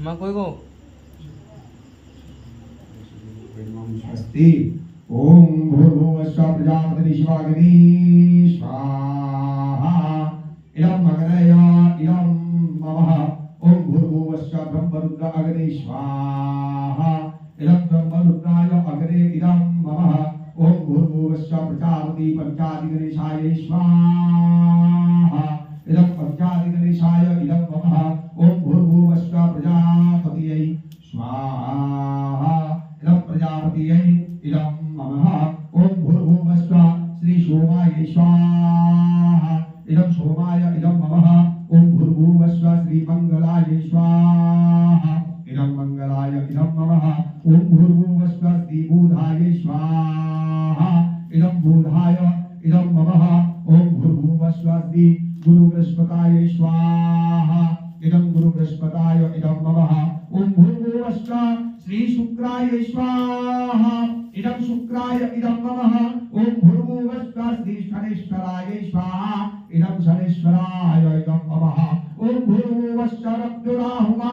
माँ कोई को स्वस्ति ओम भूर्भुवस्सुः प्रजापतिः शिवाग्नि स्वाहा इदं मगनय इदं ममः ओम भूर्भुवस्सुः ब्रह्मरुद्र अग्नि स्वाहा इदं ब्रह्मरुद्राय अग्ने इदं ममः ओम भूर्भुवस्सुः प्रजापति पंचादिगणेशाय स्वाहा इदं पंचादिगणेशाय इदं ममः ओम भूर्भुवस्सुः प्रजापतियै स्वाहा इदं प्रजापतियै इदं ममः ओम भूर्भुवस्सुः श्री सोमाय स्वाहा इदं सोमाय इदं ममः ओम भूर्भुवस्सुः श्री मंगलाय स्वाहा इदं मंगलाय इदं ममः ओम भूर्भुवस्सुः श्री बुधाय स्वाहा इदं बुधाय इदं ममः ओम भूर्भुवस्सुः श्री गुरु बृहस्पताय स्वाहा इदं गुरु बृहस्पताय इदं ममः ओम भूर्भुवस्सुः श्री शुक्राय स्वाहा इदं शुक्राय इदं ममः ओम भूर्भुवस्सुः श्री शनेश्वराय स्वाहा इदं शनेश्वराय इदं ममः ओम भूर्भुवस्सुः रब्बुराहुमा